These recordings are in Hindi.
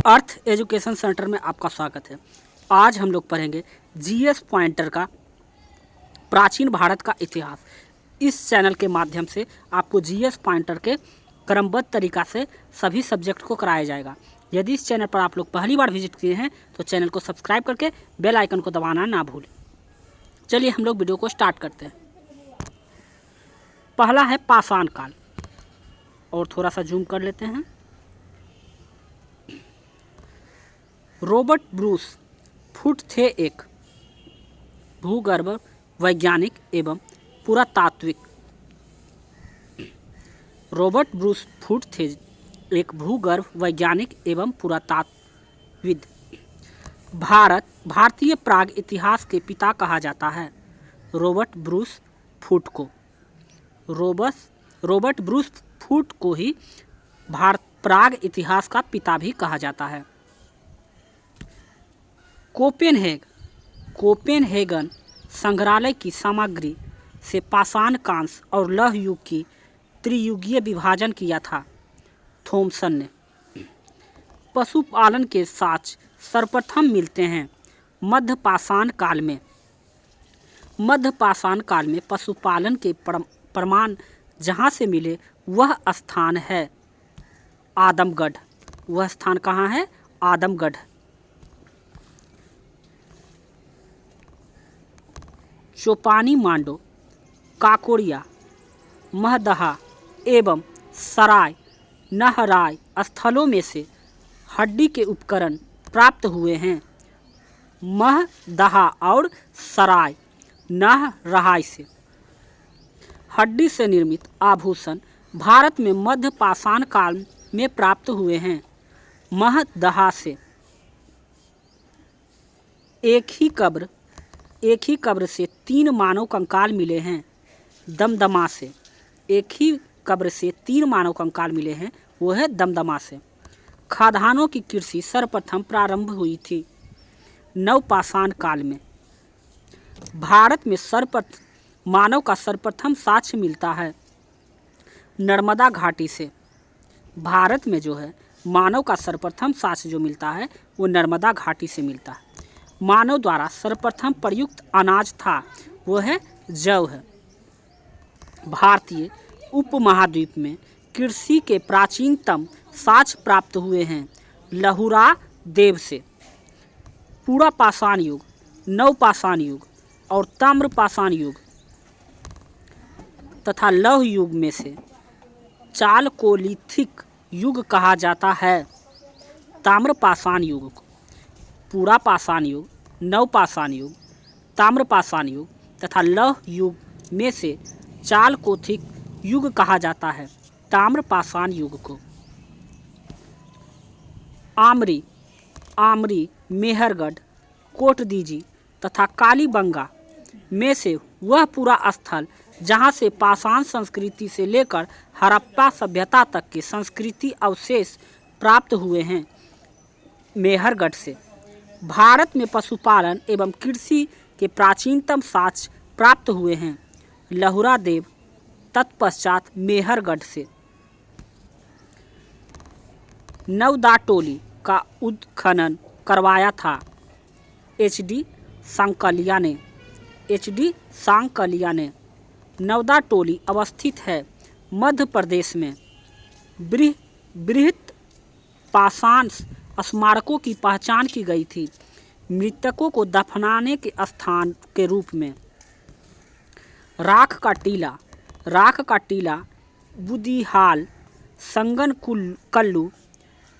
अर्थ एजुकेशन सेंटर में आपका स्वागत है। आज हम लोग पढ़ेंगे जीएस पॉइंटर का प्राचीन भारत का इतिहास। इस चैनल के माध्यम से आपको जीएस पॉइंटर के क्रमबद्ध तरीका से सभी सब्जेक्ट को कराया जाएगा। यदि इस चैनल पर आप लोग पहली बार विजिट किए हैं तो चैनल को सब्सक्राइब करके बेल आइकन को दबाना ना भूलें। चलिए हम लोग वीडियो को स्टार्ट करते हैं। पहला है पाषाण काल, और थोड़ा सा जूम कर लेते हैं। रॉबर्ट ब्रूस फुट थे एक भूगर्भ वैज्ञानिक एवं पुरातात्विक। रॉबर्ट ब्रूस फुट थे एक भूगर्भ वैज्ञानिक एवं पुरातात्विद। भारतीय प्राग इतिहास के पिता कहा जाता है। रॉबर्ट ब्रूस फुट को रॉबर्ट ब्रूस फुट को ही प्राग इतिहास का पिता भी कहा जाता है। कोपेनहेगन संग्रहालय की सामग्री से पाषाण कांस्य और लौह युग की त्रियुगीय विभाजन किया था। थॉमसन ने पशुपालन के साक्ष्य सर्वप्रथम मिलते हैं मध्य पाषाण काल में। मध्य पाषाण काल में पशुपालन के प्रमाण जहाँ से मिले वह स्थान है आदमगढ़। वह स्थान कहाँ है? आदमगढ़। चौपानी मांडो, काकोड़िया, महदहा एवं सराय नहराय स्थलों में से हड्डी के उपकरण प्राप्त हुए हैं। महदहा और सराय नहराय से हड्डी से निर्मित आभूषण भारत में मध्य पाषाण काल में प्राप्त हुए हैं। महदहा से एक ही कब्र से 3 मानव कंकाल मिले हैं। दमदमा से एक ही कब्र से 3 मानव कंकाल मिले हैं, वो है दमदमा से। खाद्यान्नों की कृषि सर्वप्रथम प्रारंभ हुई थी नवपाषाण काल में। भारत में मानव का सर्वप्रथम साक्ष्य मिलता है नर्मदा घाटी से। भारत में जो है मानव का सर्वप्रथम साक्ष्य जो मिलता है वो नर्मदा घाटी से मिलता है। मानव द्वारा सर्वप्रथम प्रयुक्त अनाज था वो है जौ है। भारतीय उपमहाद्वीप में कृषि के प्राचीनतम साक्ष्य प्राप्त हुए हैं लहुरा देव से। पूरा पाषाण युग, नवपाषाण युग और ताम्रपाषाण युग तथा लौह युग में से चालकोलिथिक युग कहा जाता है। ताम्रपाषाण युग को पूरा पाषाण युग, नवपाषाण युग, ताम्रपाषाण युग तथा लौह युग में से चालकोलिथिक युग कहा जाता है। ताम्रपाषाण युग को आमरी, मेहरगढ़, कोटदीजी तथा कालीबंगा में से वह पूरा स्थल जहाँ से पाषाण संस्कृति से लेकर हड़प्पा सभ्यता तक के संस्कृति अवशेष प्राप्त हुए हैं। मेहरगढ़ से भारत में पशुपालन एवं कृषि के प्राचीनतम साक्ष्य प्राप्त हुए हैं लहुरा देव। तत्पश्चात मेहरगढ़ से नवदाटोली का उत्खनन करवाया था एच.डी. सांकलिया ने। नवदाटोली अवस्थित है मध्य प्रदेश में। बृहत पाषाण स्मारकों की पहचान की गई थी मृतकों को दफनाने के स्थान के रूप में। राख का टीला बुदिहाल, संगन कल्लू,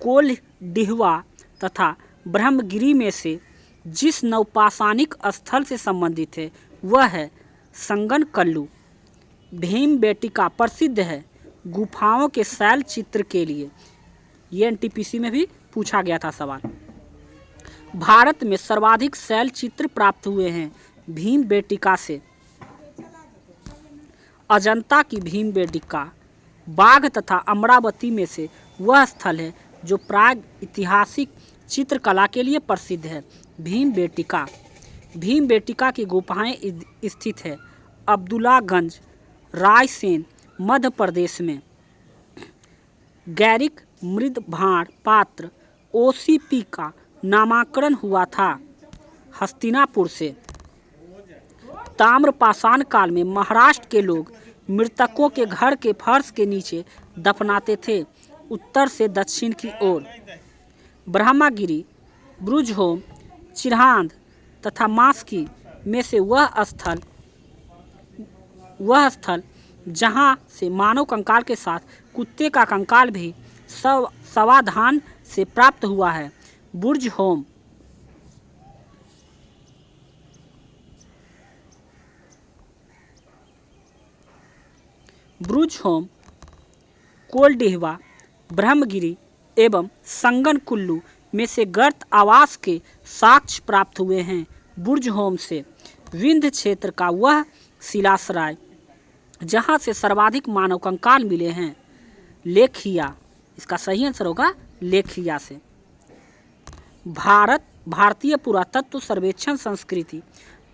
कोल्डिहवा तथा ब्रह्मगिरी में से जिस नवपाषाणिक स्थल से संबंधित है वह है संगन कल्लू। भीमबेटका प्रसिद्ध है गुफाओं के शैल चित्र के लिए। ये एनटीपीसी में भी पूछा गया था सवाल। भारत में सर्वाधिक शैल चित्र प्राप्त हुए हैं भीमबेटका से। अजंता की भीमबेटका, बाघ तथा अमरावती में से वह स्थल है जो प्राग ऐतिहासिक चित्रकला के लिए प्रसिद्ध है। भीमबेटका की गुफाएं स्थित है अब्दुल्लागंज, रायसेन, मध्य प्रदेश में। गैरिक, मृद भांड पात्र, ओसीपी का नामकरण हुआ था हस्तिनापुर से। ताम्रपाषाण काल में महाराष्ट्र के लोग मृतकों के घर के फर्श के नीचे दफनाते थे, उत्तर से दक्षिण की ओर। ब्रह्मगिरी, ब्रुजहोम, चिरहांद तथा मास्की में से वह स्थल जहां से मानव कंकाल के साथ कुत्ते का कंकाल भी सावधान से प्राप्त हुआ है। ब्रुजहोम कोलडिहवा, ब्रह्मगिरी एवं संगन कुल्लू में से गर्त आवास के साक्ष्य प्राप्त हुए हैं। ब्रुजहोम से विंध्य क्षेत्र का वह शिलाश्रय जहां से सर्वाधिक मानव कंकाल मिले हैं, लेखिया, इसका सही आंसर होगा लेखिया से। भारतीय पुरातत्व सर्वेक्षण संस्कृति,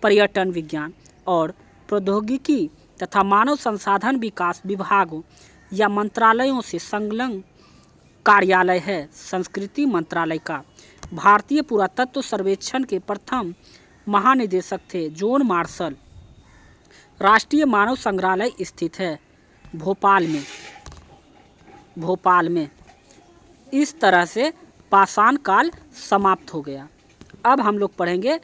पर्यटन, विज्ञान और प्रौद्योगिकी तथा मानव संसाधन विकास विभागों या मंत्रालयों से संलग्न कार्यालय है। संस्कृति मंत्रालय का भारतीय पुरातत्व सर्वेक्षण के प्रथम महानिदेशक थे जॉन मार्शल। राष्ट्रीय मानव संग्रहालय स्थित है भोपाल में। इस तरह से पाषाण काल समाप्त हो गया। अब हम लोग पढ़ेंगे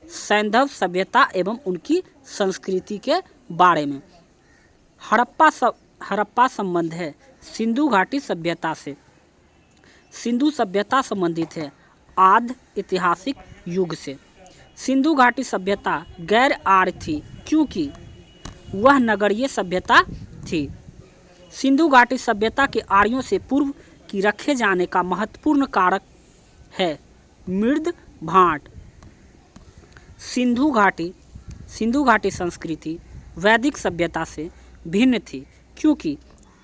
सैंधव सभ्यता एवं उनकी संस्कृति के बारे में। हड़प्पा संबंध है सिंधु घाटी सभ्यता से। सिंधु सभ्यता संबंधित है आद्य ऐतिहासिक युग से। सिंधु घाटी सभ्यता गैर आर्य थी क्योंकि वह नगरीय सभ्यता थी। सिंधु घाटी सभ्यता के आर्यों से पूर्व की रखे जाने का महत्वपूर्ण कारक है मृद भाट। सिंधु घाटी संस्कृति वैदिक सभ्यता से भिन्न थी क्योंकि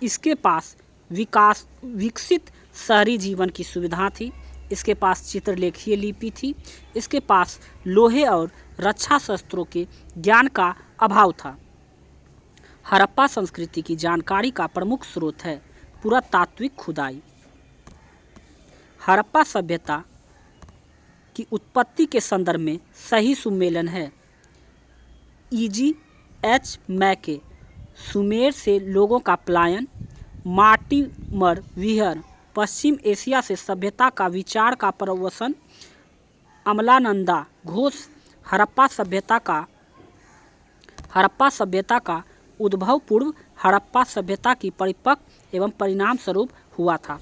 इसके पास विकसित शहरी जीवन की सुविधा थी। इसके पास चित्रलेखीय लिपि थी। इसके पास लोहे और रक्षा शस्त्रों के ज्ञान का अभाव था। हड़प्पा संस्कृति की जानकारी का प्रमुख स्रोत है पुरातात्विक खुदाई। हड़प्पा सभ्यता की उत्पत्ति के संदर्भ में सही सुमेलन है E.G.H. मैके, सुमेर से लोगों का पलायन, मार्टिमर विहर, पश्चिम एशिया से सभ्यता का विचार का प्रवसन, अमलानंदा घोष, हड़प्पा सभ्यता का उद्भव पूर्व हड़प्पा सभ्यता की परिपक्व एवं परिणाम स्वरूप हुआ था।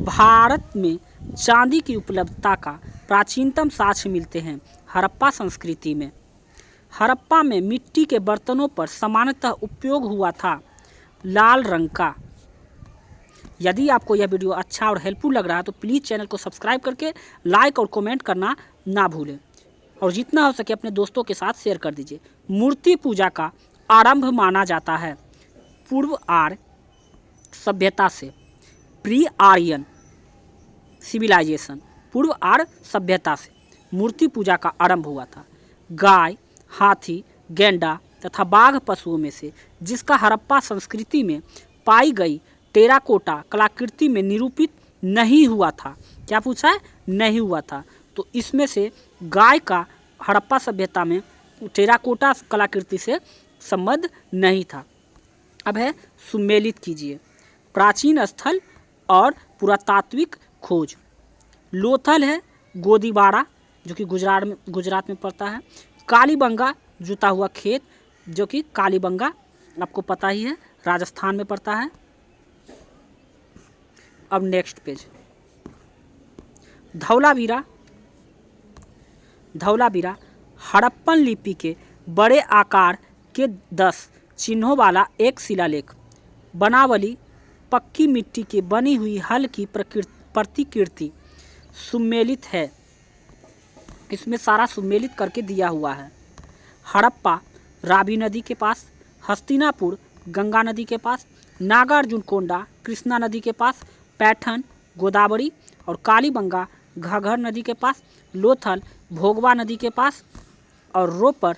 भारत में चांदी की उपलब्धता का प्राचीनतम साक्ष्य मिलते हैं हड़प्पा संस्कृति में। हड़प्पा में मिट्टी के बर्तनों पर सामान्यतः उपयोग हुआ था लाल रंग का। यदि आपको यह वीडियो अच्छा और हेल्पफुल लग रहा है तो प्लीज़ चैनल को सब्सक्राइब करके लाइक और कमेंट करना ना भूलें और जितना हो सके अपने दोस्तों के साथ शेयर कर दीजिए। मूर्ति पूजा का आरंभ माना जाता है पूर्व आर्य सभ्यता से। प्री आर्यन सिविलाइजेशन, पूर्व आर्य सभ्यता से मूर्ति पूजा का आरंभ हुआ था। गाय, हाथी, गैंडा तथा बाघ पशुओं में से जिसका हड़प्पा संस्कृति में पाई गई टेराकोटा कलाकृति में निरूपित नहीं हुआ था। क्या पूछा है? नहीं हुआ था। तो इसमें से गाय का हड़प्पा सभ्यता में टेराकोटा कलाकृति से संबंध नहीं था। अब है सुमेलित कीजिए। प्राचीन स्थल और पुरातात्विक खोज। लोथल है गोदीबाड़ा जो कि गुजरात में पड़ता है। कालीबंगा जुता हुआ खेत जो कि कालीबंगा आपको पता ही है राजस्थान में पड़ता है। अब नेक्स्ट पेज। धौलावीरा हड़प्पन लिपि के बड़े आकार के 10 चिन्हों वाला एक शिलालेख। बनावली पक्की मिट्टी की बनी हुई हल की प्रतिकृति सुमेलित है। इसमें सारा सुमेलित करके दिया हुआ है। हड़प्पा रावी नदी के पास, हस्तिनापुर गंगा नदी के पास, नागार्जुनकोंडा कृष्णा नदी के पास, पैठन गोदावरी और कालीबंगा घाघर नदी के पास, लोथल भोगवा नदी के पास और रोपर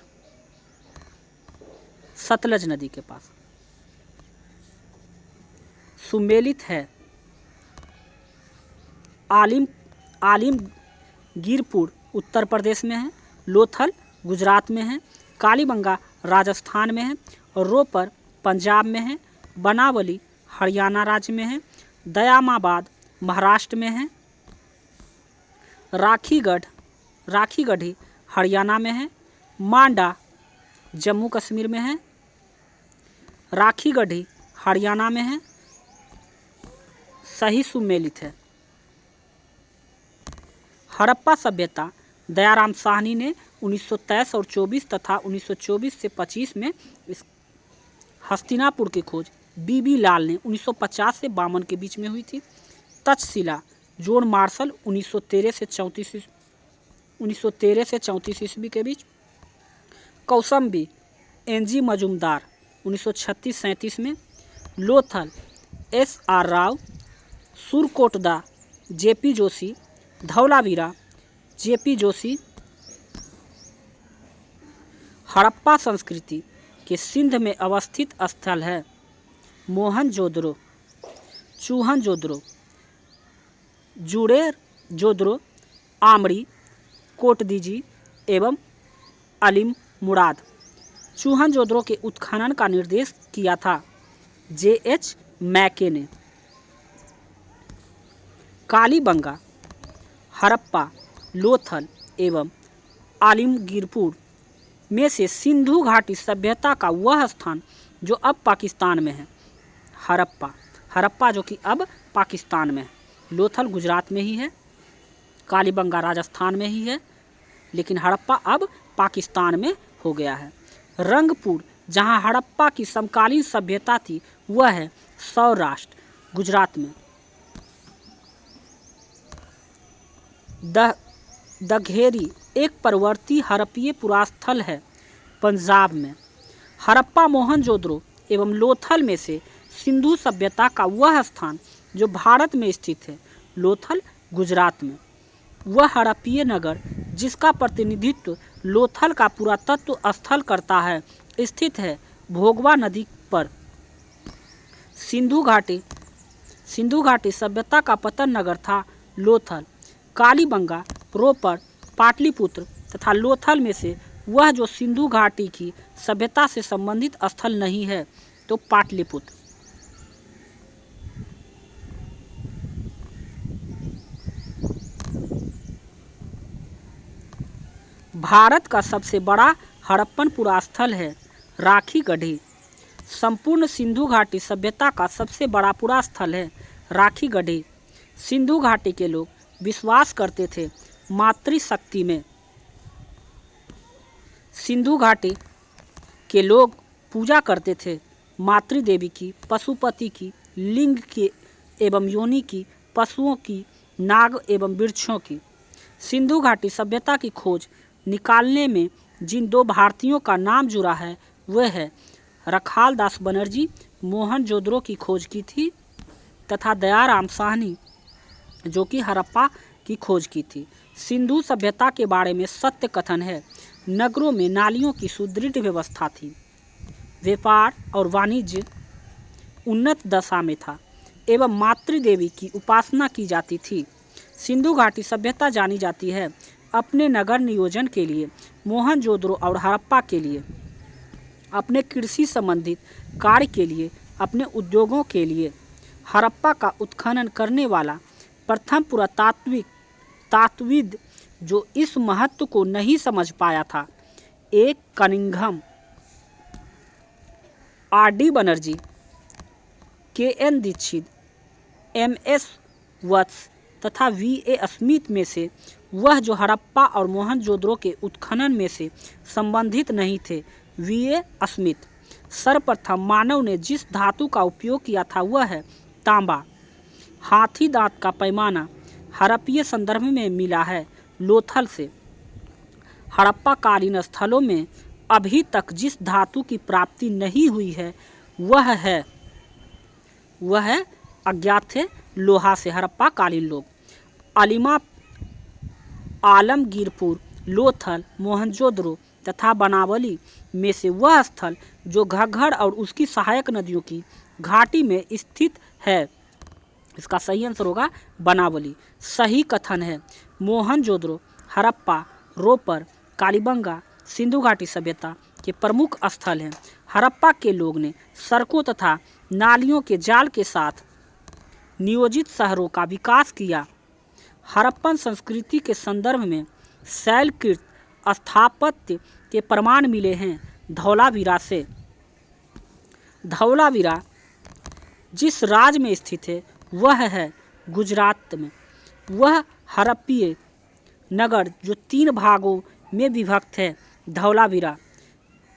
सतलज नदी के पास सुमेलित है। आलिमगीरपुर उत्तर प्रदेश में है, लोथल गुजरात में है, कालीबंगा राजस्थान में है और रोपर पंजाब में है, बनावली हरियाणा राज्य में है, दयामाबाद महाराष्ट्र में है, राखीगढ़ी हरियाणा में है, मांडा जम्मू कश्मीर में है, राखीगढ़ी हरियाणा में है, सही सुमेलित है। हड़प्पा सभ्यता दयाराम साहनी ने 1923 और 24 तथा 1924 से 25 में इस हस्तिनापुर की खोज बीबी लाल ने 1950 से 52 के बीच में हुई थी। तक्षशिला जॉन मार्शल 1913 से 34 ईस्वी के बीच। कौसम्बी एनजी मजूमदार 1936-37 में। Lothal SR Rao, Surkotada JP Joshi, Dholavira JP Joshi. Harappa संस्कृति के सिंध में अवस्थित स्थल है मोहनजोदड़ो, चूहनजोदड़ो, जुड़ेरजोदड़ो, आमरी, कोटदीजी एवं अलीमुराद। चूहनजोदड़ो के उत्खनन का निर्देश किया था JH मैके ने। कालीबंगा, हड़प्पा, लोथल एवं आलिमगीरपुर में से सिंधु घाटी सभ्यता का वह स्थान जो अब पाकिस्तान में है। हड़प्पा जो कि अब पाकिस्तान में है। लोथल गुजरात में ही है, कालीबंगा राजस्थान में ही है, लेकिन हड़प्पा अब पाकिस्तान में हो गया है। रंगपुर जहां हड़प्पा की समकालीन सभ्यता थी वह है सौराष्ट्र गुजरात में। दघेरी एक परवर्ती हड़प्पीय पुरास्थल है पंजाब में। हड़प्पा मोहनजोदड़ो एवं लोथल में से सिंधु सभ्यता का वह स्थान जो भारत में स्थित है लोथल गुजरात में। वह हड़प्पीय नगर जिसका प्रतिनिधित्व लोथल का पुरातत्व स्थल करता है स्थित है भोगवा नदी पर। सिंधु घाटी सभ्यता का पतन नगर था लोथल। कालीबंगा, रोपर, पाटलिपुत्र तथा लोथल में से वह जो सिंधु घाटी की सभ्यता से संबंधित स्थल नहीं है तो पाटलिपुत्र। भारत का सबसे बड़ा हड़प्पन पुरास्थल है राखीगढ़ी। संपूर्ण सिंधु घाटी सभ्यता का सबसे बड़ा पुरास्थल है राखीगढ़ी। सिंधु घाटी के लोग विश्वास करते थे मातृशक्ति में। सिंधु घाटी के लोग पूजा करते थे मातृदेवी की, पशुपति की, लिंग की एवं योनि की, पशुओं की, नाग एवं वृक्षों की। सिंधु घाटी सभ्यता की खोज निकालने में जिन दो भारतीयों का नाम जुड़ा है वह है रखालदास बनर्जी, मोहनजोदड़ो की खोज की थी, तथा दयाराम साहनी जो कि हड़प्पा की खोज की थी। सिंधु सभ्यता के बारे में सत्य कथन है नगरों में नालियों की सुदृढ़ व्यवस्था थी, व्यापार और वाणिज्य उन्नत दशा में था एवं मातृदेवी की उपासना की जाती थी। सिंधु घाटी सभ्यता जानी जाती है अपने नगर नियोजन के लिए, मोहनजोदड़ो और हड़प्पा के लिए अपने कृषि संबंधित कार्य के लिए, अपने उद्योगों के लिए। हड़प्पा का उत्खनन करने वाला प्रथम पुरातात्विद जो इस महत्व को नहीं समझ पाया था एक Cunningham, RD Banerjee, KN Dikshit, MS Vats तथा VA स्मिथ में से वह जो हड़प्पा और मोहनजोदड़ो के उत्खनन में से संबंधित नहीं थे VA स्मिथ। सर्वप्रथम मानव ने जिस धातु का उपयोग किया था वह है तांबा। हाथी दांत का पैमाना हड़प्पीय संदर्भ में मिला है लोथल से। हड़प्पा कालीन स्थलों में अभी तक जिस धातु की प्राप्ति नहीं हुई है वह अज्ञात है लोहा से हड़प्पा कालीन लोग। आलमगीरपुर, लोथल, मोहनजोदड़ो तथा बनावली में से वह स्थल जो घग्गर और उसकी सहायक नदियों की घाटी में स्थित है इसका सही आंसर होगा बनावली। सही कथन है मोहनजोदड़ो, हड़प्पा, रोपर, कालीबंगा सिंधु घाटी सभ्यता के प्रमुख स्थल हैं। हड़प्पा के लोग ने सड़कों तथा नालियों के जाल के साथ नियोजित शहरों का विकास किया। हड़प्पन संस्कृति के संदर्भ में शैलकृत स्थापत्य के प्रमाण मिले हैं धौलावीरा से। धौलावीरा जिस राज्य में स्थित है वह है गुजरात में। वह हड़प्पीय नगर जो 3 भागों में विभक्त है। धौलावीरा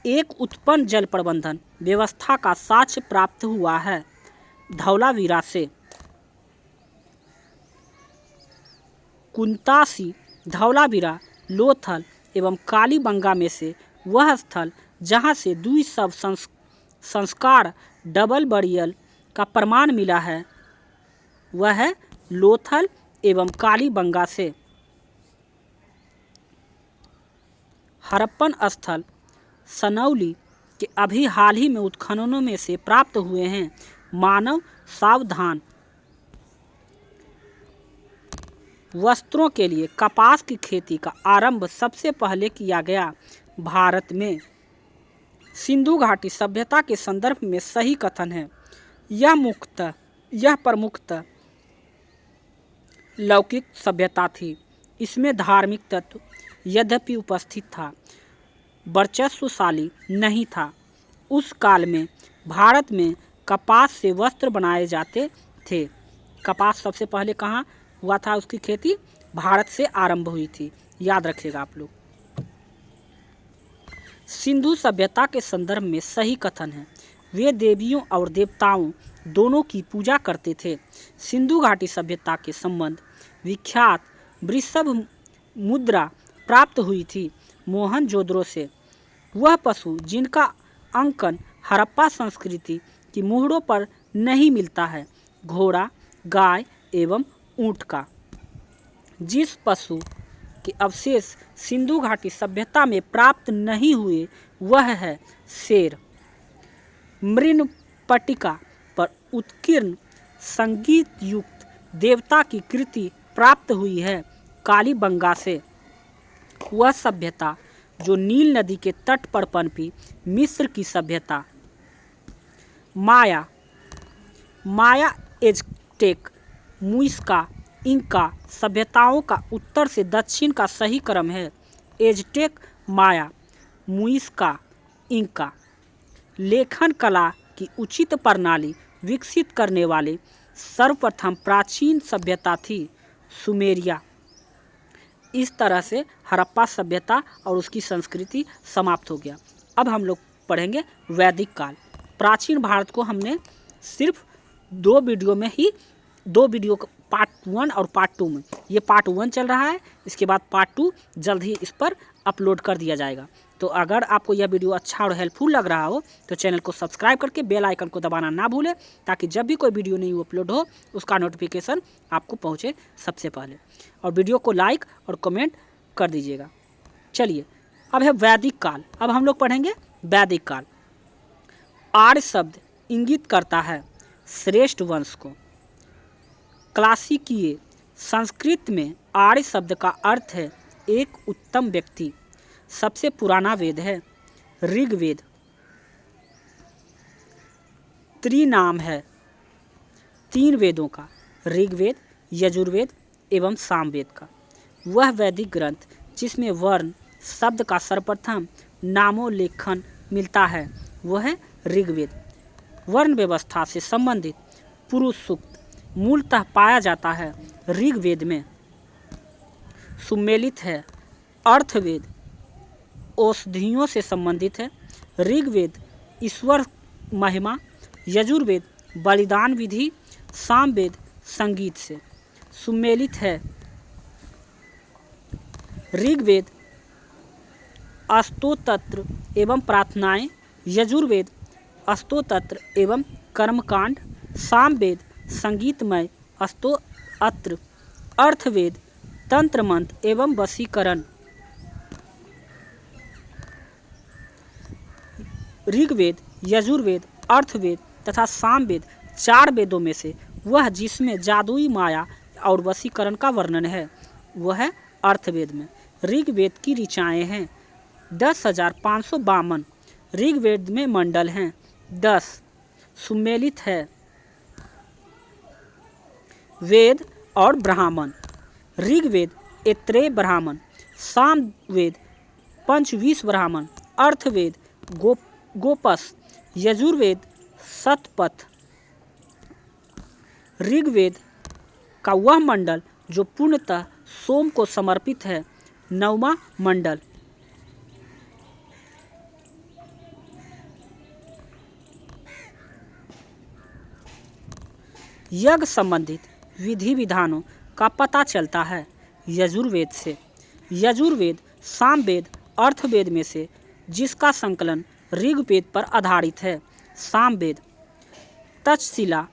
एक उत्पन्न जल प्रबंधन व्यवस्था का साक्ष्य प्राप्त हुआ है। धौलावीरा से कुंतासी, धौलावीरा, लोथल एवं कालीबंगा में से वह स्थल जहाँ से द्विशव संस्कार डबल बरियल का प्रमाण मिला है वह है लोथल एवं कालीबंगा से। हड़प्पन स्थल सनौली के अभी हाल ही में उत्खननों में से प्राप्त हुए हैं। मानव सावधान वस्त्रों के लिए कपास की खेती का आरंभ सबसे पहले किया गया भारत में। सिंधु घाटी सभ्यता के संदर्भ में सही कथन है यह प्रमुखतः लौकिक सभ्यता थी। इसमें धार्मिक तत्व यद्यपि उपस्थित था, वर्चस्वशाली नहीं था। उस काल में भारत में कपास से वस्त्र बनाए जाते थे। कपास सबसे पहले कहाँ हुआ था? उसकी खेती भारत से आरंभ हुई थी, याद रखिएगा आप लोग। सिंधु सभ्यता के संदर्भ में सही कथन है वे देवियों और देवताओं दोनों की पूजा करते थे। सिंधु घाटी सभ्यता के संबंध विख्यात वृषभ मुद्रा प्राप्त हुई थी मोहनजोदड़ो से। वह पशु जिनका अंकन हड़प्पा संस्कृति की मुहरों पर नहीं मिलता है, घोड़ा, गाय एवं ऊँट का। जिस पशु के अवशेष सिंधु घाटी सभ्यता में प्राप्त नहीं हुए वह है शेर। मृणपट्टिका पर उत्कीर्ण संगीत युक्त देवता की कृति प्राप्त हुई है कालीबंगा से। वह सभ्यता जो नील नदी के तट पर पनपी मिस्र की सभ्यता। माया एज़टेक, मुइस्का, इंका सभ्यताओं का उत्तर से दक्षिण का सही क्रम है। एज़टेक, माया, मुइस्का, इंका लेखन कला की उचित प्रणाली विकसित करने वाले सर्वप्रथम प्राचीन सभ्यता थी सुमेरिया। इस तरह से हड़प्पा सभ्यता और उसकी संस्कृति समाप्त हो गया। अब हम लोग पढ़ेंगे वैदिक काल। प्राचीन भारत को हमने सिर्फ 2 वीडियो पार्ट 1 और पार्ट 2 में, ये पार्ट 1 चल रहा है, इसके बाद पार्ट 2 जल्द ही इस पर अपलोड कर दिया जाएगा। तो अगर आपको यह वीडियो अच्छा और हेल्पफुल लग रहा हो तो चैनल को सब्सक्राइब करके बेल आइकन को दबाना ना भूलें, ताकि जब भी कोई वीडियो नहीं अपलोड हो उसका नोटिफिकेशन आपको पहुंचे सबसे पहले। और वीडियो को लाइक और कमेंट कर दीजिएगा। चलिए अब है वैदिक काल। अब हम लोग पढ़ेंगे वैदिक काल। आर्य शब्द इंगित करता है श्रेष्ठ वंश को। क्लासिकीय संस्कृत में आर्य शब्द का अर्थ है एक उत्तम व्यक्ति। सबसे पुराना वेद है ऋग्वेद। त्रिनाम है 3 वेदों का, ऋग्वेद, यजुर्वेद एवं सामवेद का। वह वैदिक ग्रंथ जिसमें वर्ण शब्द का सर्वप्रथम नामोल्लेखन मिलता है वह है ऋग्वेद। वर्ण व्यवस्था से संबंधित पुरुष सूक्त मूलतः पाया जाता है ऋग्वेद में। सुमेलित है अर्थवेद औषधियों से संबंधित है। ऋग्वेद ईश्वर महिमा, यजुर्वेद बलिदान विधि, सामवेद संगीत से सुमेलित है। ऋग्वेद स्तोत्र एवं प्रार्थनाएं, यजुर्वेद स्तोत्र एवं कर्मकांड, सामवेद संगीतमय स्तोत्र, अर्थवेद तंत्र मंत्र एवं वशीकरण। ऋग्वेद, यजुर्वेद, अर्थवेद तथा सामवेद 4 वेदों में से वह जिसमें जादुई माया और वशीकरण का वर्णन है वह है अर्थवेद में। ऋग्वेद की ऋचाएँ हैं 10,552 ऋग्वेद में मंडल हैं 10 सुमेलित है वेद और ब्राह्मण। ऋग्वेद ऐत्रेय ब्राह्मण, सामवेद पंचवीस ब्राह्मण, अर्थवेद गोपस, यजुर्वेद शतपथ। ऋग्वेद का वह मंडल जो पूर्णतः सोम को समर्पित है 9वां मंडल। यज्ञ संबंधित विधि विधानों का पता चलता है यजुर्वेद से। यजुर्वेद सामवेद अर्थवेद में से जिसका संकलन ऋग्वेद पर आधारित है। सामवेद तक्षशिला,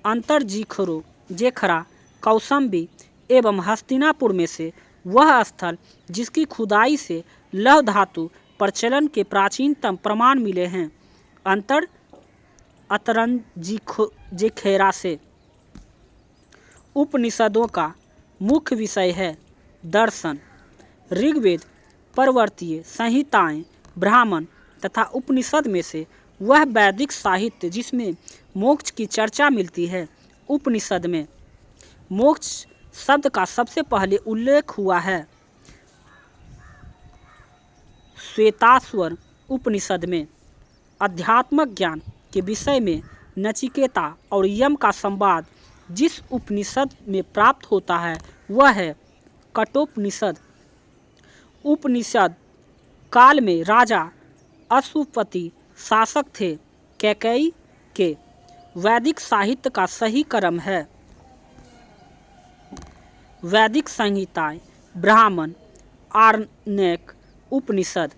अंतर्जीखरो, जेखरा, कौसंबी एवं हस्तिनापुर में से वह स्थल जिसकी खुदाई से लौह धातु प्रचलन के प्राचीनतम प्रमाण मिले हैं। अतरंजीखेरा से। उपनिषदों का मुख्य विषय है दर्शन। ऋग्वेद, पर्वतीय संहिताएं, ब्राह्मण तथा उपनिषद में से वह वैदिक साहित्य जिसमें मोक्ष की चर्चा मिलती है। उपनिषद में मोक्ष शब्द का सबसे पहले उल्लेख हुआ है श्वेताश्वर उपनिषद में। अध्यात्मक ज्ञान के विषय में नचिकेता और यम का संवाद जिस उपनिषद में प्राप्त होता है वह है कठोपनिषद। उपनिषद काल में राजा अश्वपति शासक थे। कैकेयी के वैदिक साहित्य का सही क्रम है वैदिक संहिताएं, ब्राह्मण, आरण्यक, उपनिषद।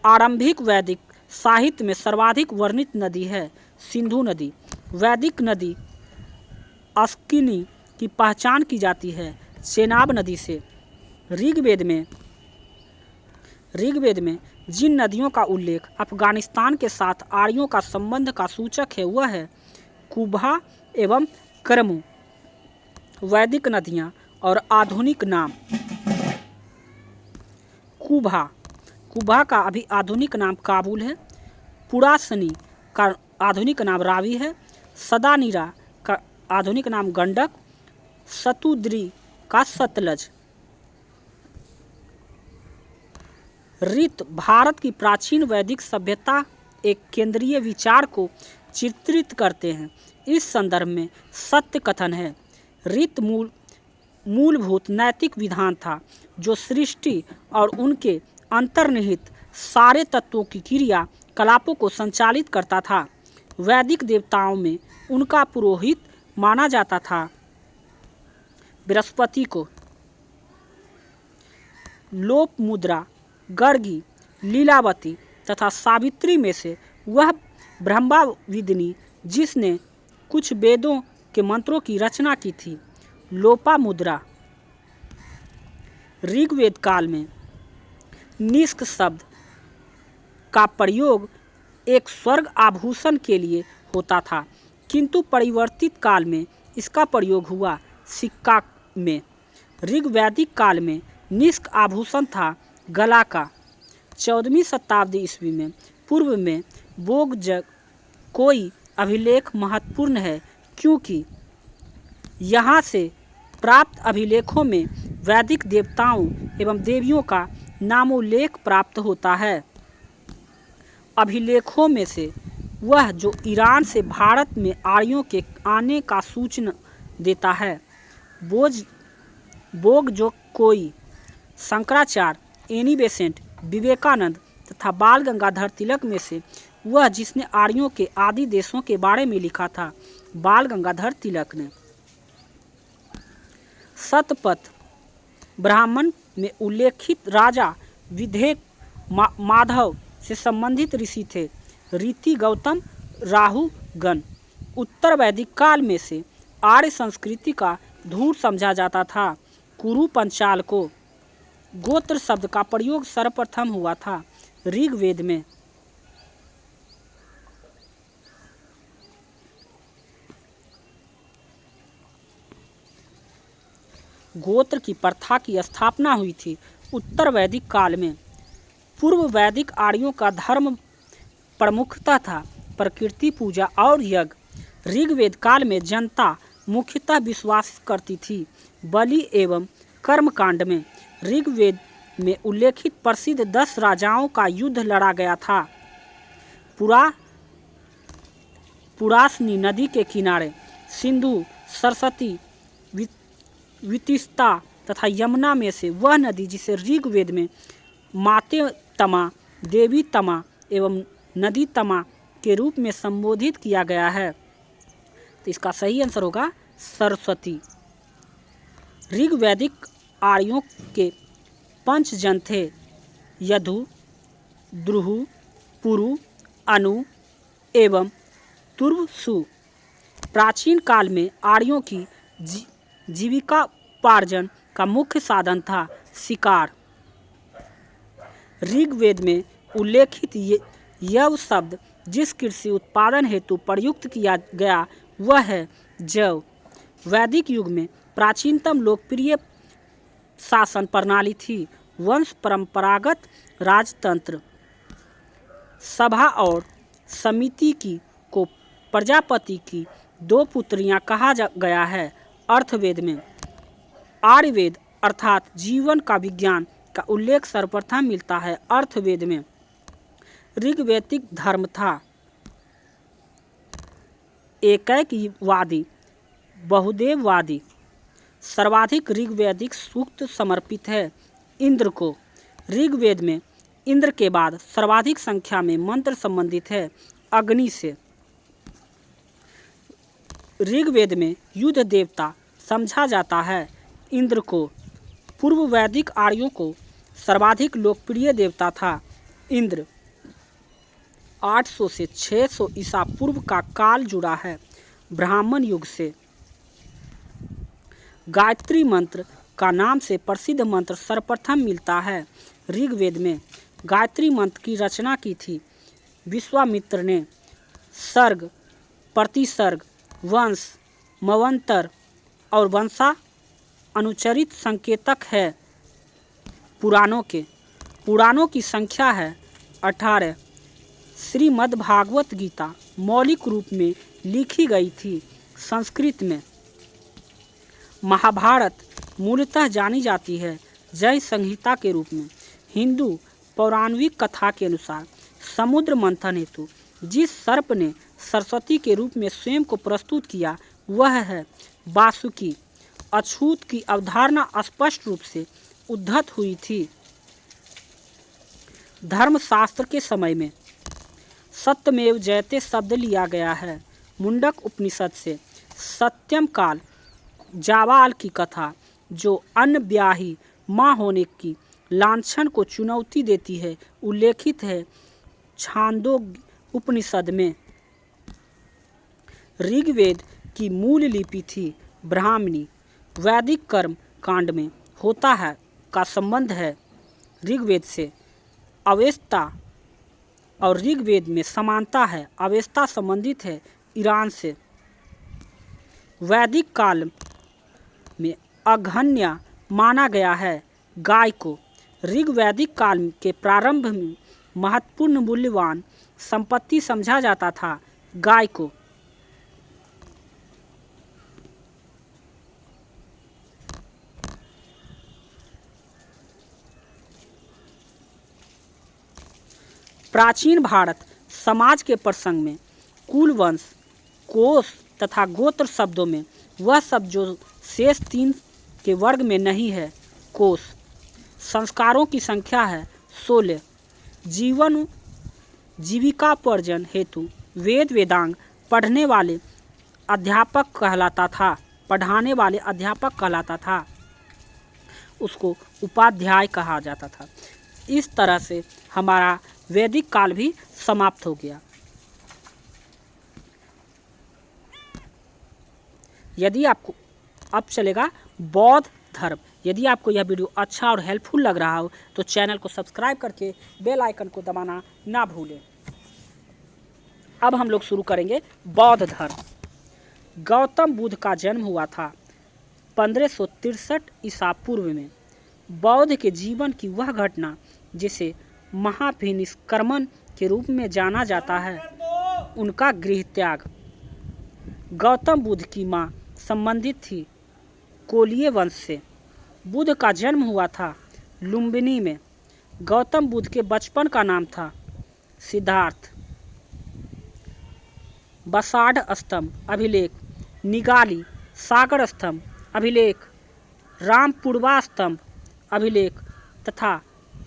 आरंभिक वैदिक साहित्य में सर्वाधिक वर्णित नदी है सिंधु नदी। वैदिक नदी अस्किनी की पहचान की जाती है चेनाब नदी से। ऋग्वेद में जिन नदियों का उल्लेख अफगानिस्तान के साथ आर्यों का संबंध का सूचक है वह है कुबा एवं करमु। वैदिक नदियाँ और आधुनिक नाम। कुबा का अभी आधुनिक नाम काबुल है। पुरासनी का आधुनिक नाम रावी है। सदानीरा का आधुनिक नाम गंडक। सतुद्री का सतलज। ऋत भारत की प्राचीन वैदिक सभ्यता एक केंद्रीय विचार को चित्रित करते हैं। इस संदर्भ में सत्य कथन है। ऋत मूलभूत नैतिक विधान था जो सृष्टि और उनके अंतर्निहित सारे तत्वों की क्रिया कलापों को संचालित करता था। वैदिक देवताओं में उनका पुरोहित माना जाता था बृहस्पति को। लोपमुद्रा, गर्गी, लीलावती तथा सावित्री में से वह ब्रह्मविदिनी जिसने कुछ वेदों के मंत्रों की रचना की थी। लोपामुद्रा। ऋग्वेद काल में निष्क शब्द का प्रयोग एक स्वर्ग आभूषण के लिए होता था, किंतु परिवर्तित काल में इसका प्रयोग हुआ सिक्का में। ऋग्वैदिक काल में निष्क आभूषण था गला का। 14वीं शताब्दी ईस्वी में पूर्व में बोगजग कोई अभिलेख महत्वपूर्ण है क्योंकि यहाँ से प्राप्त अभिलेखों में वैदिक देवताओं एवं देवियों का नामोल्लेख प्राप्त होता है। अभिलेखों में से वह जो ईरान से भारत में आर्यों के आने का सूचना देता है। बोगजग कोई, शंकराचार्य, एनी बेसेंट, विवेकानंद तथा बाल गंगाधर तिलक में से वह जिसने आर्यों के आदि देशों के बारे में लिखा था बाल गंगाधर तिलक ने। शतपथ ब्राह्मण में उल्लेखित राजा विधेक माधव से संबंधित ऋषि थे। ऋषि गौतम, राहु गण। उत्तर वैदिक काल में से आर्य संस्कृति का धूर समझा जाता था। कुरु पंचाल को गोत्र शब्द का प्रयोग सर्वप्रथम हुआ था ऋग्वेद में। गोत्र की प्रथा की स्थापना हुई थी। उत्तर वैदिक काल में पूर्व वैदिक आर्यों का धर्म प्रमुखता था प्रकृति पूजा और यज्ञ। ऋग्वेद काल में जनता मुख्यतः विश्वास करती थी बलि एवं कर्मकांड में। ऋग्वेद में उल्लेखित प्रसिद्ध 10 राजाओं का युद्ध लड़ा गया था। पुरासनी नदी के किनारे सिंधु, सरस्वती, वितिस्ता तथा यमुना में से वह नदी जिसे ऋग्वेद में माते तमा, देवी तमा एवं नदी तमा के रूप में संबोधित किया गया है। तो इसका सही आंसर होगा सरस्वती। ऋग्वैदिक आर्यों के 5 जन थे यदु, द्रुहु, पुरु, अनु एवं तुर्वसु। प्राचीन काल में आर्यों की जीविकापार्जन का मुख्य साधन था शिकार। ऋग्वेद में उल्लेखित यव शब्द जिस कृषि उत्पादन हेतु प्रयुक्त किया गया वह है जव। वैदिक युग में प्राचीनतम लोकप्रिय शासन प्रणाली थी वंश परंपरागत राजतंत्र। सभा और समिति की को प्रजापति की 2 पुत्रियां कहा गया है। अर्थवेद में आयुर्वेद अर्थात जीवन का विज्ञान का उल्लेख सर्वप्रथम मिलता है। अर्थवेद में ऋग्वैदिक धर्म था एकैकवादी बहुदेववादी। सर्वाधिक ऋग्वैदिक सूक्त समर्पित है इंद्र को। ऋग्वेद में इंद्र के बाद सर्वाधिक संख्या में मंत्र संबंधित है अग्नि से। ऋग्वेद में युद्ध देवता समझा जाता है इंद्र को। पूर्व वैदिक आर्यों को सर्वाधिक लोकप्रिय देवता था इंद्र। 800 से 600 ईसा पूर्व का काल जुड़ा है ब्राह्मण युग से। गायत्री मंत्र का नाम से प्रसिद्ध मंत्र सर्वप्रथम मिलता है ऋग्वेद में। गायत्री मंत्र की रचना की थी विश्वामित्र ने। सर्ग, प्रतिसर्ग, वंश, मवंतर और वंशा अनुचरित संकेतक है पुराणों की संख्या है 18। श्रीमद्भागवत गीता मौलिक रूप में लिखी गई थी संस्कृत में। महाभारत मूलतः जानी जाती है जय संहिता के रूप में। हिंदू पौराणिक कथा के अनुसार समुद्र मंथन हेतु जिस सर्प ने सरस्वती के रूप में स्वयं को प्रस्तुत किया वह है वासुकी। अछूत की अवधारणा स्पष्ट रूप से उद्धत हुई थी। धर्मशास्त्र के समय में सत्यमेव जयते शब्द लिया गया है मुंडक उपनिषद से। सत्यम काल जावाल की कथा जो अनब्याही माँ होने की लांछन को चुनौती देती है उल्लेखित है छांदोग्य उपनिषद में। ऋग्वेद की मूल लिपि थी ब्राह्मणी। वैदिक कर्म कांड में होता है का संबंध है ऋग्वेद से। अवेस्ता और ऋग्वेद में समानता है। अवेस्ता संबंधित है ईरान से। वैदिक काल में अघन्य माना गया है गाय को। ऋग्वैदिक काल के प्रारंभ में महत्वपूर्ण मूल्यवान संपत्ति समझा जाता था गाय को। प्राचीन भारत समाज के प्रसंग में कुल, वंश, कोश तथा गोत्र शब्दों में वह शब्द जो शेष 3 के वर्ग में नहीं है कोश। संस्कारों की संख्या है 16। जीविकापार्जन हेतु वेद वेदांग पढ़ाने वाले अध्यापक कहलाता था। उसको उपाध्याय कहा जाता था। इस तरह से हमारा वैदिक काल भी समाप्त हो गया। यदि आपको अब चलेगा बौद्ध धर्म। यदि आपको यह वीडियो अच्छा और हेल्पफुल लग रहा हो तो चैनल को सब्सक्राइब करके बेल आइकन को दबाना ना भूलें। अब हम लोग शुरू करेंगे बौद्ध धर्म। गौतम बुद्ध का जन्म हुआ था 1563 ईसा पूर्व में बौद्ध के जीवन की वह घटना जिसे महाभिनिष्क्रमण के रूप में जाना जाता है, उनका गृह त्याग। गौतम बुद्ध की मां संबंधित थी कोलीय वंश से। बुद्ध का जन्म हुआ था लुम्बिनी में। गौतम बुद्ध के बचपन का नाम था सिद्धार्थ। बसाढ़ स्तंभ अभिलेख, निगाली सागर स्तंभ अभिलेख, रामपुरवा स्तंभ अभिलेख तथा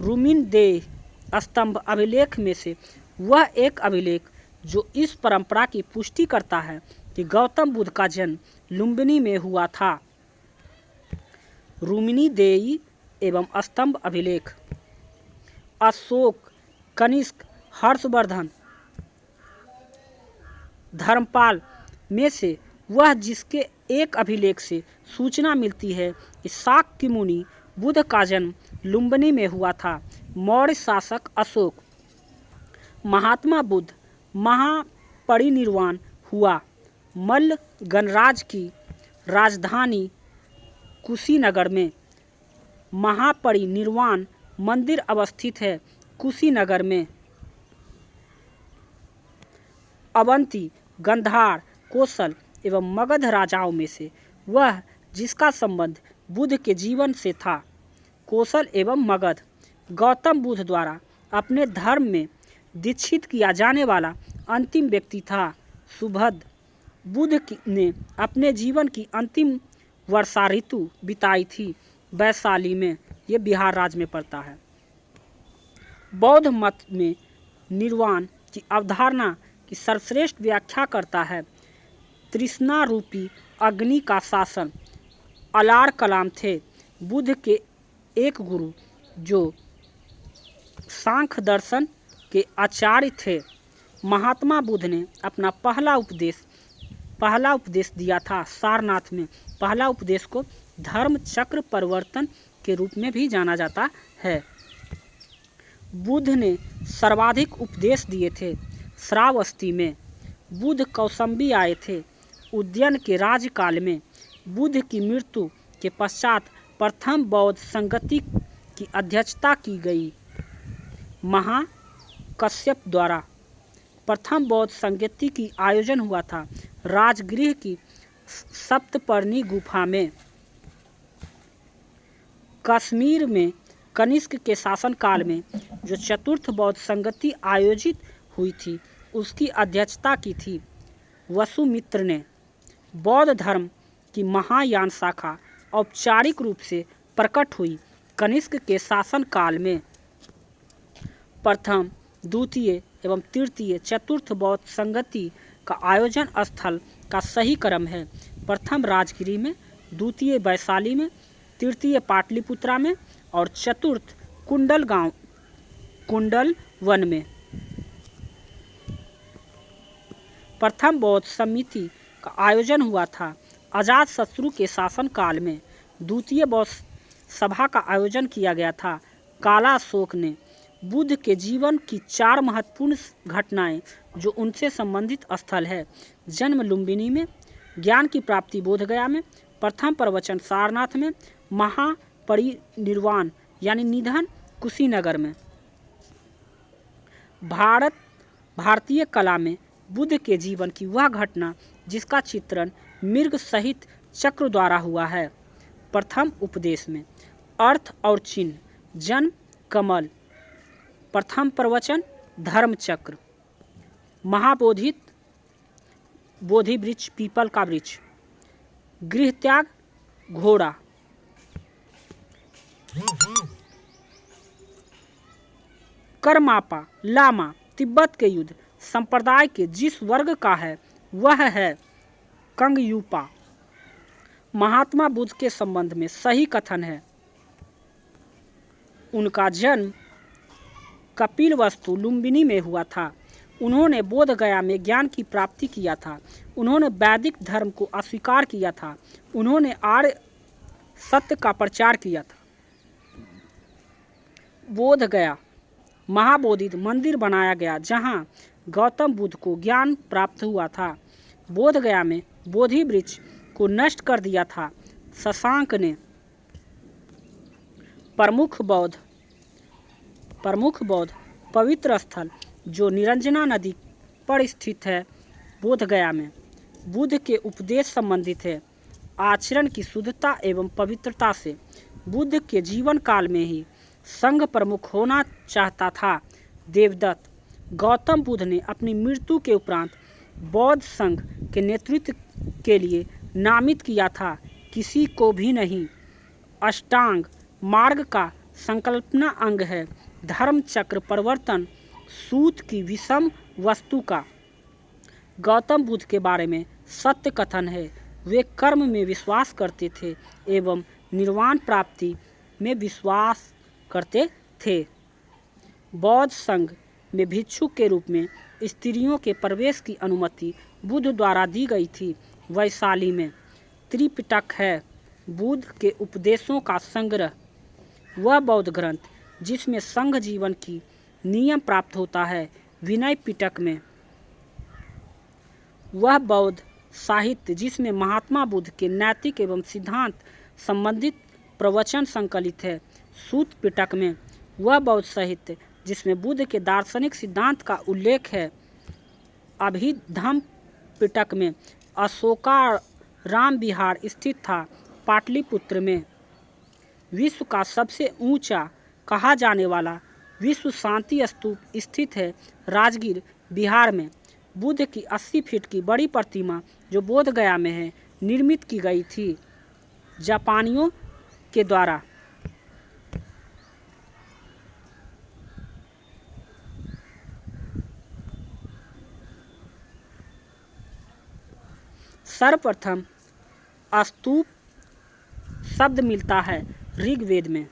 रूमिनदेह स्तंभ अभिलेख में से वह एक अभिलेख जो इस परंपरा की पुष्टि करता है कि गौतम बुद्ध का जन्म लुम्बिनी में हुआ था। रूमिनदेही एवं स्तंभ अभिलेख। अशोक, कनिष्क, हर्षवर्धन, धर्मपाल में से वह जिसके एक अभिलेख से सूचना मिलती है कि शाक्य मुनि बुद्ध का जन्म लुम्बिनी में हुआ था। मौर्य शासक अशोक। महात्मा बुद्ध महापरिनिर्वाण हुआ मल्ल गणराज्य की राजधानी कुशीनगर में। महापरिनिर्वाण मंदिर अवस्थित है कुशीनगर में। अवंती, गंधार, कोसल एवं मगध राजाओं में से वह जिसका संबंध बुद्ध के जीवन से था। कोसल एवं मगध। गौतम बुद्ध द्वारा अपने धर्म में दीक्षित किया जाने वाला अंतिम व्यक्ति था सुबुद्ध। बुद्ध ने अपने जीवन की अंतिम वर्षा ऋतु बिताई थी वैशाली में। ये बिहार राज्य में पड़ता है। बौद्ध मत में निर्वाण की अवधारणा की सर्वश्रेष्ठ व्याख्या करता है तृष्णा रूपी अग्नि का शासन। अलार कलाम थे बुद्ध के एक गुरु जो सांख्य दर्शन के आचार्य थे। महात्मा बुद्ध ने अपना पहला उपदेश दिया था सारनाथ में। पहला उपदेश को धर्म चक्र परिवर्तन के रूप में भी जाना जाता है। बुद्ध ने सर्वाधिक उपदेश दिए थे श्रावस्ती में। बुद्ध कौसंबी आए थे उद्यन के राज्यकाल में। बुद्ध की मृत्यु के पश्चात प्रथम बौद्ध संगति की अध्यक्षता की गई। महाकश्यप द्वारा प्रथम बौद्ध संगति की आयोजन हुआ था राजगृह की सप्तपर्णी गुफा में। कश्मीर में कनिष्क के शासनकाल में जो चतुर्थ बौद्ध संगति आयोजित हुई थी उसकी अध्यक्षता की थी वसुमित्र ने। बौद्ध धर्म की महायान शाखा औपचारिक रूप से प्रकट हुई कनिष्क के शासनकाल में। प्रथम, द्वितीय एवं तृतीय चतुर्थ बौद्ध संगति का आयोजन स्थल का सही क्रम है। प्रथम राजगिरी में, द्वितीय वैशाली में, तृतीय पाटलिपुत्रा में और चतुर्थ कुंडल वन में। प्रथम बौद्ध समिति का आयोजन हुआ था अजातशत्रु के शासनकाल में। द्वितीय बौद्ध सभा का आयोजन किया गया था कालाशोक ने। बुद्ध के जीवन की 4 महत्वपूर्ण घटनाएं जो उनसे संबंधित स्थल है। जन्म लुम्बिनी में, ज्ञान की प्राप्ति बोधगया में, प्रथम प्रवचन सारनाथ में, महापरिनिर्वाण यानी निधन कुशीनगर में। भारतीय कला में बुद्ध के जीवन की वह घटना जिसका चित्रण मृग सहित चक्र द्वारा हुआ है। प्रथम उपदेश में अर्थ और चिन्ह, जन्म कमल, प्रथम प्रवचन धर्म चक्र, महाबोधित बोधि वृक्ष पीपल का वृक्ष, गृह त्याग घोड़ा, करमापा लामा तिब्बत के युद्ध संप्रदाय के जिस वर्ग का है वह है कंगयूपा। महात्मा बुद्ध के संबंध में सही कथन है। उनका जन्म कपिलवस्तु लुम्बिनी में हुआ था। उन्होंने बोध गया में ज्ञान की प्राप्ति किया था। उन्होंने वैदिक धर्म को अस्वीकार किया था। उन्होंने आर्य सत्य का प्रचार किया था। बोध गया महाबोधि मंदिर बनाया गया जहां गौतम बुद्ध को ज्ञान प्राप्त हुआ था। बोध गया में बोधि वृक्ष को नष्ट कर दिया था। शशांक ने प्रमुख बौद्ध पवित्र स्थल जो निरंजना नदी पर स्थित है बोध गया में बुद्ध के उपदेश संबंधित है। आचरण की शुद्धता एवं पवित्रता से बुद्ध के जीवन काल में ही संघ प्रमुख होना चाहता था। देवदत्त गौतम बुद्ध ने अपनी मृत्यु के उपरांत बौद्ध संघ के नेतृत्व के लिए नामित किया था, किसी को भी नहीं। अष्टांग मार्ग का संकल्पना अंग है। धर्म चक्र परिवर्तन सूत की विषम वस्तु का गौतम बुद्ध के बारे में सत्य कथन है। वे कर्म में विश्वास करते थे एवं निर्वाण प्राप्ति में विश्वास करते थे। बौद्ध संघ में भिक्षुक के रूप में स्त्रियों के प्रवेश की अनुमति बुद्ध द्वारा दी गई थी। वैशाली में त्रिपिटक है, बुद्ध के उपदेशों का संग्रह। वह बौद्ध ग्रंथ जिसमें संघ जीवन की नियम प्राप्त होता है। विनय पिटक में वह बौद्ध साहित्य जिसमें महात्मा बुद्ध के नैतिक एवं सिद्धांत संबंधित प्रवचन संकलित है। सूत पिटक में वह बौद्ध साहित्य जिसमें बुद्ध के दार्शनिक सिद्धांत का उल्लेख है। अभिधम्म पिटक में अशोकाराम विहार स्थित था। पाटलिपुत्र में विश्व का सबसे ऊंचा कहा जाने वाला विश्व शांति स्तूप स्थित है। राजगीर बिहार में बुद्ध की 80 फीट की बड़ी प्रतिमा जो बोध गया में है निर्मित की गई थी जापानियों के द्वारा। सर्वप्रथम स्तूप शब्द मिलता है ऋग्वेद में।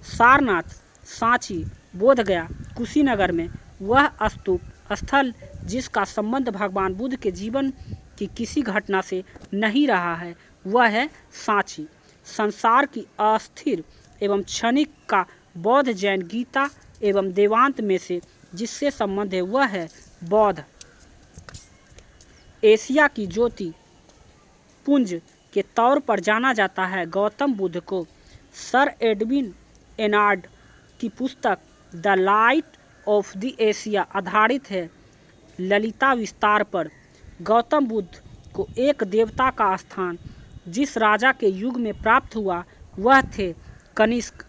सारनाथ, सांची, बोधगया, कुशीनगर में वह स्तूप स्थल जिसका संबंध भगवान बुद्ध के जीवन की किसी घटना से नहीं रहा है वह है सांची। संसार की अस्थिर एवं क्षणिक का बौद्ध जैन गीता एवं देवांत में से जिससे संबंध है वह है बौद्ध। एशिया की ज्योति पुंज के तौर पर जाना जाता है गौतम बुद्ध को। सर एडविन एनार्ड की पुस्तक the light of the Asia आधारित है ललिता विस्तार पर। गौतम बुद्ध को एक देवता का स्थान जिस राजा के युग में प्राप्त हुआ वह थे कनिष्क।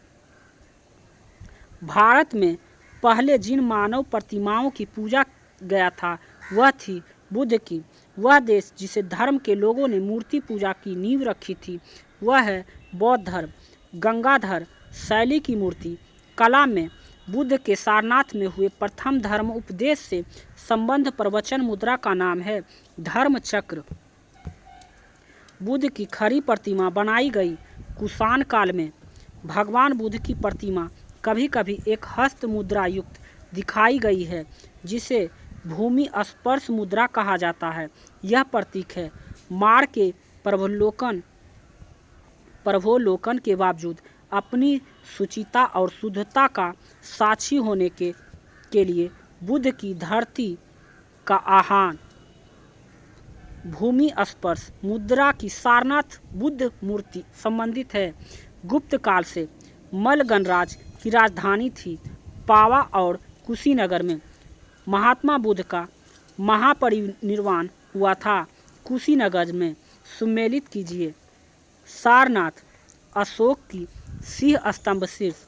भारत में पहले जिन मानव प्रतिमाओं की पूजा गया था वह थी बुद्ध की। वह देश जिसे धर्म के लोगों ने मूर्ति पूजा की नींव रखी थी वह है बौद्ध धर्म। गंगाधर शैली की मूर्ति कला में बुद्ध के सारनाथ में हुए प्रथम धर्म उपदेश से संबंध प्रवचन मुद्रा का नाम है धर्म चक्र। बुद्ध की खरी प्रतिमा बनाई गई कुषाण काल में। भगवान बुद्ध की प्रतिमा कभी कभी एक हस्त मुद्रा युक्त दिखाई गई है जिसे भूमि स्पर्श मुद्रा कहा जाता है। यह प्रतीक है मार के प्रभोलोकन के बावजूद अपनी सुचिता और शुद्धता का साक्षी होने के लिए बुद्ध की धरती का आह्वान। भूमि स्पर्श मुद्रा की सारनाथ बुद्ध मूर्ति संबंधित है। गुप्त काल से मल गणराज की राजधानी थी पावा और कुशीनगर में महात्मा बुद्ध का महापरिनिर्वाण हुआ था। कुशीनगर में सुमेलित कीजिए सारनाथ अशोक की सिंह स्तंभ शीर्ष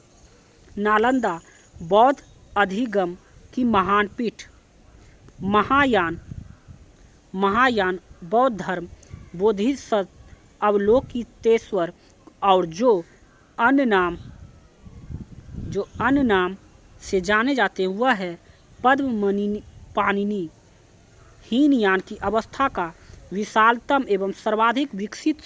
नालंदा बौद्ध अधिगम की महान पीठ। महायान बौद्ध धर्म बोधिसत्व अवलोकितेश्वर और जो अन्य नाम से जाने जाते हैं वह है पद्म पाणिनि। हीनयान की अवस्था का विशालतम एवं सर्वाधिक विकसित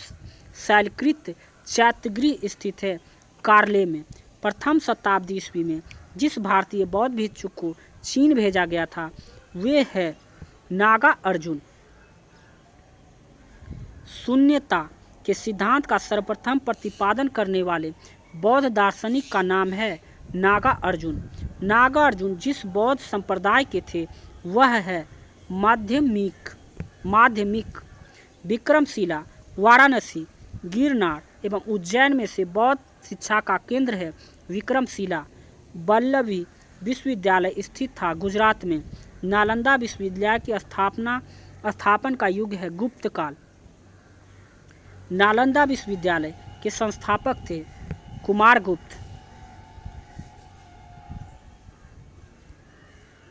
शैलकृत चैत्यगृह स्थित है कार्ले में। प्रथम शताब्दी ईस्वी में जिस भारतीय बौद्ध भिक्षु को चीन भेजा गया था वे है नागा अर्जुन। शून्यता के सिद्धांत का सर्वप्रथम प्रतिपादन करने वाले बौद्ध दार्शनिक का नाम है नागा अर्जुन। नागा अर्जुन जिस बौद्ध संप्रदाय के थे वह है माध्यमिक विक्रमशिला वाराणसी, गिरनार एवं उज्जैन में से बौद्ध शिक्षा का केंद्र है। विक्रमशिला वल्लभी विश्वविद्यालय स्थित था गुजरात में। नालंदा विश्वविद्यालय की स्थापन का युग है गुप्त काल। नालंदा विश्वविद्यालय के संस्थापक थे कुमारगुप्त।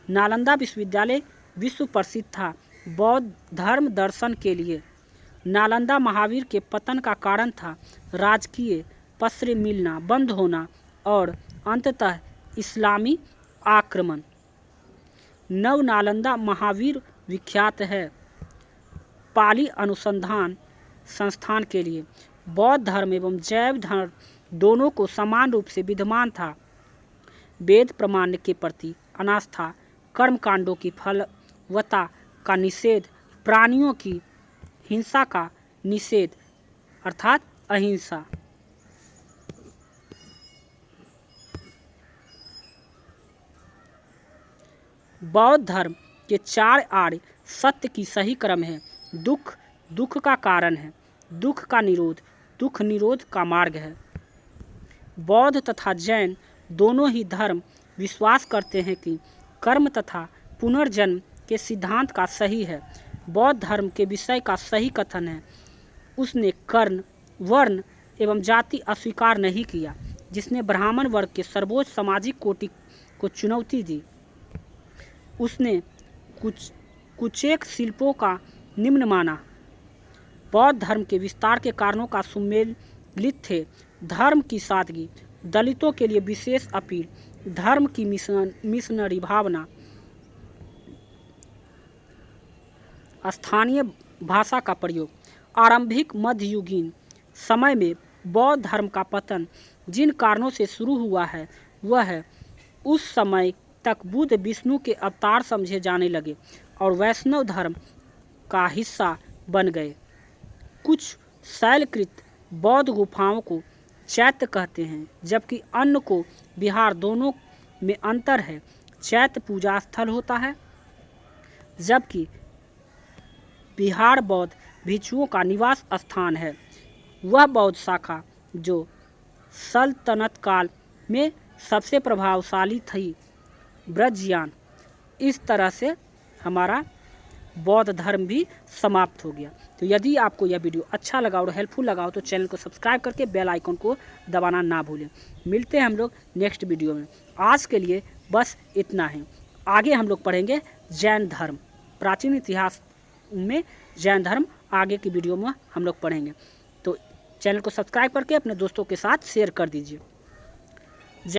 नालंदा विश्वविद्यालय विश्व प्रसिद्ध था बौद्ध धर्म दर्शन के लिए। नालंदा महावीर के पतन का कारण था राजकीय पसरे मिलना बंद होना और अंततः इस्लामी आक्रमण। नव नालंदा महावीर विख्यात है पाली अनुसंधान संस्थान के लिए। बौद्ध धर्म एवं जैव धर्म दोनों को समान रूप से विद्यमान था। वेद प्रमाण के प्रति अनास्था, कर्मकांडों की फलवत्ता का निषेध, प्राणियों की हिंसा का निषेध अर्थात अहिंसा। बौद्ध धर्म के 4 आर्य सत्य की सही क्रम है। दुख दुख का कारण है, दुख का निरोध दुख निरोध का मार्ग है। बौद्ध तथा जैन दोनों ही धर्म विश्वास करते हैं कि कर्म तथा पुनर्जन्म के सिद्धांत का सही है। बौद्ध धर्म के विषय का सही कथन है उसने कर्ण, वर्ण एवं जाति अस्वीकार नहीं किया, जिसने ब्राह्मण वर्ग के सर्वोच्च सामाजिक कोटि को चुनौती दी। उसने कुछेक शिल्पों का निम्न माना। बौद्ध धर्म के विस्तार के कारणों का सुमेलित थे धर्म की सादगी, दलितों के लिए विशेष अपील, धर्म की मिशनरी भावना, स्थानीय भाषा का प्रयोग। आरंभिक मध्ययुगीन समय में बौद्ध धर्म का पतन जिन कारणों से शुरू हुआ है वह है उस समय तक बुद्ध विष्णु के अवतार समझे जाने लगे और वैष्णव धर्म का हिस्सा बन गए। कुछ शैलकृत बौद्ध गुफाओं को चैत्य कहते हैं, जबकि अन्य को विहार। दोनों में अंतर है। चैत्य पूजा स्थल होता है जबकि विहार बौद्ध भिक्षुओं का निवास स्थान है। वह बौद्ध शाखा जो सल्तनत काल में सबसे प्रभावशाली थी ब्रजयान। इस तरह से हमारा बौद्ध धर्म भी समाप्त हो गया। तो यदि आपको यह वीडियो अच्छा लगा और हेल्पफुल लगा हो तो चैनल को सब्सक्राइब करके बेल आइकन को दबाना ना भूलें। मिलते हैं हम लोग नेक्स्ट वीडियो में। आज के लिए बस इतना ही। आगे हम लोग पढ़ेंगे जैन धर्म, प्राचीन इतिहास में जैन धर्म आगे की वीडियो में हम लोग पढ़ेंगे। तो चैनल को सब्सक्राइब करके अपने दोस्तों के साथ शेयर कर दीजिए।